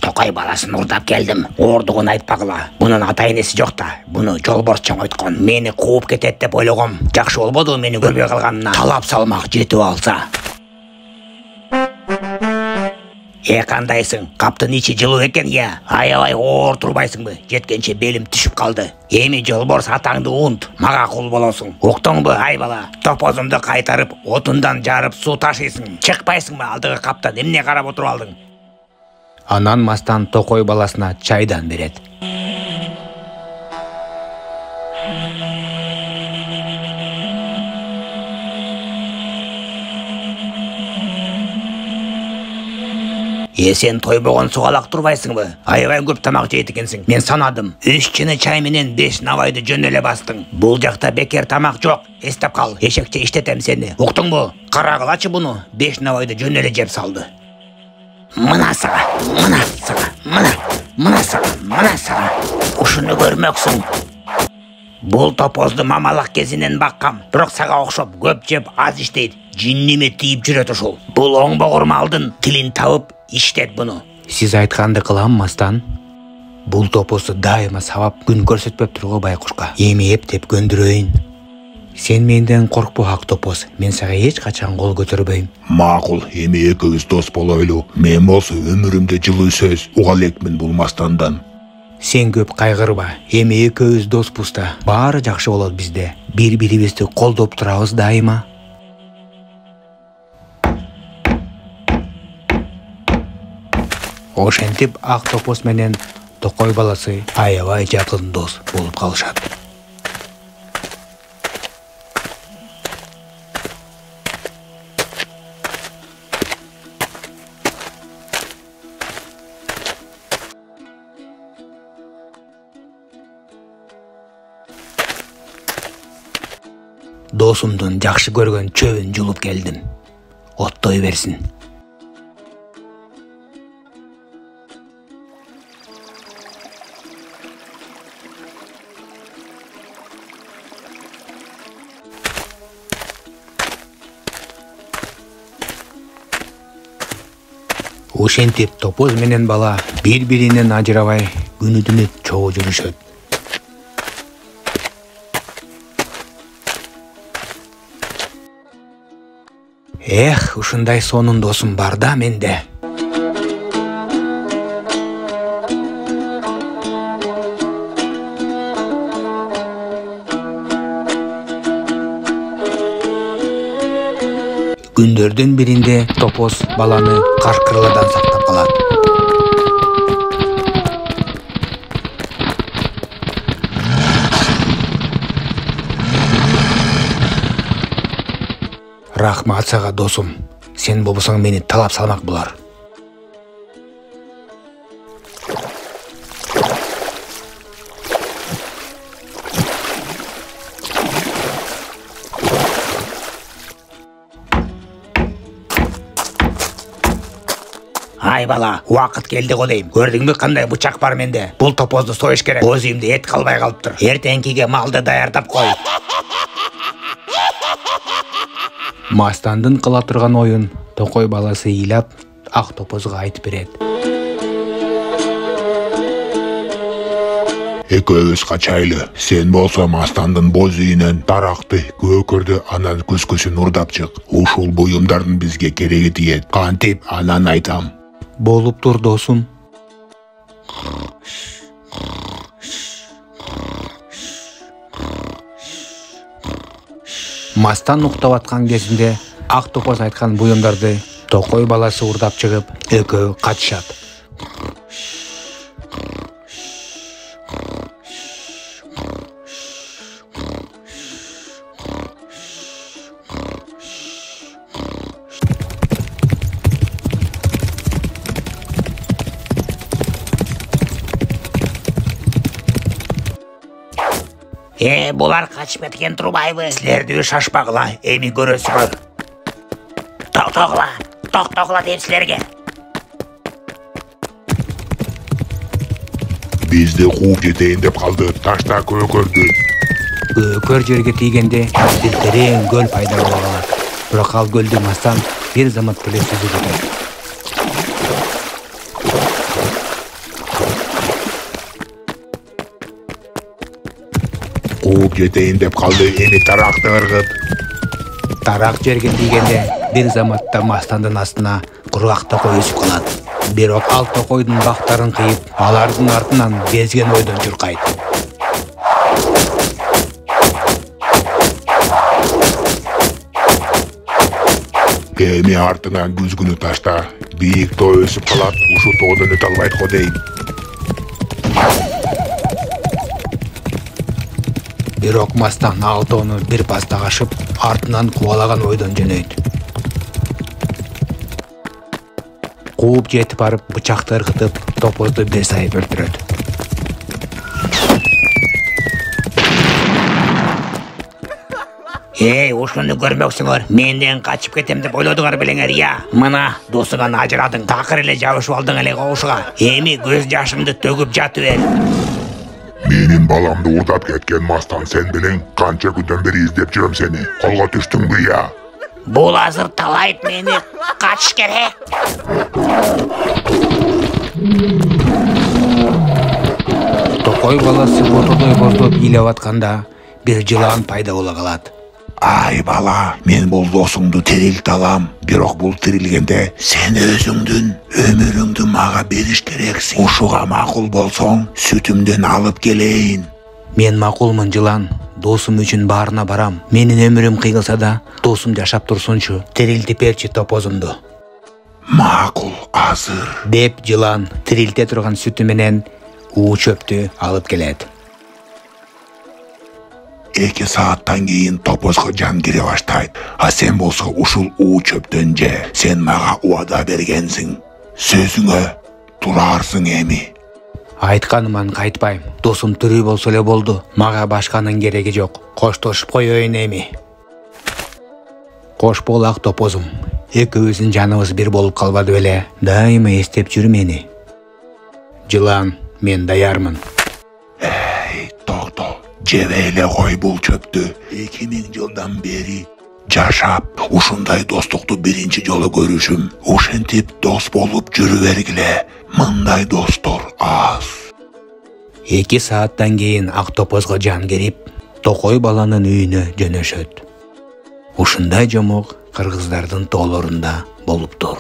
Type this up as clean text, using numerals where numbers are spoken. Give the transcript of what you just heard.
Токой баласын урдап келдим. Ордугун айтпагыла. Бунун ата-энеси жок да. Буну жолборс чоңойткон. Мени кууп кетет деп ойлогом. Жакшы болбоду мени көрбөй калганына. Талап салмак жетип алса. Кандайсың? Каптын ичи жылуу экен я. Аябай оор турбайсыңбы? Жеткенче белим түшүп калды. Эми жолборс атаңды унт. Мага кул болосуң. Уктуңбу ай бала? Топозумду кайтарып, отундан жарып суу ташыйсың. Чыкпайсыңбы алдыгы каптан? Эмне карап отуруп алдың? Анан Мастан Токой баласына чайдан берет. Сен тойбогон сугалак турбайсыңбы? Аябай көп тамак жейт экенсиң. Мен санадым. 3 чыны чай менен 5 навайды жөн эле бастың. Бул жакта бекер тамак жок. Эстеп кал. Эшекче иштетем сени. Уктуңбу? Карагылачы буну. 5 навайды жөн эле жеп салды. Мына сага. Ушуну көрмөксүң. Бул топозду мамалык кезинен баккам. Бирок сага окшоп көп жеп аз иштейт. Жинниме тийип жүрөт ушул. Бул оңбогур малдын тилин табып иштет буну. Сиз айтканды кылам, Мастан. Бул топозду дайыма сабап күн көрсөтпөп тургу байкушка. Эми эптеп көндүрөйүн. Сен менден коркпо, ак топоз. Мен сага эч качан кол көтөрбөйм. Макул, эми экөөбүз дос болойлу. Мен болсо өмүрүмдө жылуу сөз уга элекмин бул Мастандан. Сен көп кайгырба. Эми экөөбүз доспуз да. Баары жакшы болот бизде. Бири-бирибизди колдоп турабыз дайыма. Ошентип ак топоз менен Токой баласы аябай жакын дос болуп калышат. Досумдун жакшы көргөн чөбүн жулуп келдим. Оттой берсин. Ошентип топоз менен бала бири-биринен ажырабай күнү-түнү чогуу жүрүшөт. Ушундай сонун досум бар да менде. Күндөрдүн биринде топоз баланы каркырладан сактап калат. Рахмат сага досум. Сен болбосоң мени талап салмак булар. Ай бала, убакыт келди го дейм. Көрдүңбү кандай бычак бар менде? Бул топозду союш керек. Боз үйүмдө эт калбай калыптыр. Эртеңкиге малды даярдап кой. Мастандын кыла турган оюн Токой баласы ыйлап ак топозго айтып берет. Экөөбүз качайлы. Сен болсо Мастандын боз үйүнөн даракты, көкөрдү, анан көскөсүн урдап чык. Ушул буюмдардын бизге кереги тиет. Кантип анан айтам. Болуп тур досум. Мастан уктап аткан кезинде ак топоз айткан буюмдарды Токой баласы урдап чыгып, экөө качышат. Булар качып кеткен турбайбы? Силерди шашпагыла, эми көрөсүңөр. Токтогула дейм силерге. Бизди кууп жетейин деп калды, ташта көкөрдү. Көкөр жерге тийгенде бир терең көл пайда боло калат. Бирок ал көлдү Мастан бир замат деле сүзүп өтөт. жетейин деп калды, эми таракты ыргыт. Тарақ жерге тийгенде бир заматта мастандын астына кургак токой өсүп калат. Бирок ал токойдун бактарын кыйып, алардын артынан безген ойдон чуркайт. Эми артыңан күзгүнү ташта, бийик тоо өсүп калат, ушу тоодон өтө албайт го дейм. Бирок мастан ал тоону бир паста кашып, артынан кубалаган ойдон жөнөйт. Кууп жетип барып, бычакты ыргытып, топозду бир сайып өлтүрөт. Эй, ушуну көрмөксүңөр, менден качып кетем деп ойлодуңар белеңер, я. Мына досуңан ажырадың, такыр эле жабышып алдың эле кошуга. Эми көз жашыңды төгүп жатып бер. Менин баламды урдап кеткен мастан сен белең, канча күндөн бери издеп жүрөм сени. Колго түштүңбү, я? Бул азыр талайт мени, качыш керек. Токой баласы ортодой боздоп ыйлап атканда бир жылан пайда боло калат. Ай бала, мен бул досуңду тирилте алам. Бирок бул тирилгенде сен өзүңдүн өмүрүңдү мага бериш керексиң. Ушуга макул болсоң, сүтүмдөн алып келейин. Мен макулмун жылан, досум үчүн баарына барам. Менин өмүрүм кыйгылса да, досум жашап турсунчу. Тирилтип берчи топозумду. Макул, азыр. Деп жылан тирилте турган сүтү менен уу чөптү алып келет. 2 сааттан кийин топозго жан кире баштайт. А сен болсо ушул уу чөптөн же. Сен мага убада бергенсиң. Сөзүңө турарсың эми. Айтканыман кайтпайм. Досум тирүү болсо эле болду. Мага башканын кереги жок. Коштошуп коеюн эми. Кош бол ак топозум. Экөөбүздүн жаныбыз бир болуп калбады беле? Дайыма эстеп жүр мени. Жылан, мен даярмын. Токто, жебей эле кой бул чөптү. 2000 жылдан бери жашап, ушундай достукту биринчи жолу көрүшүм. Ушентип дос болуп жүрү бергиле. Мындай достор аз. 2 сааттан кийин ак топозго жан кирип, токой баланын үйүнө жөнөшөт. Ушундай жомок кыргыздардын тоолорунда болуптур.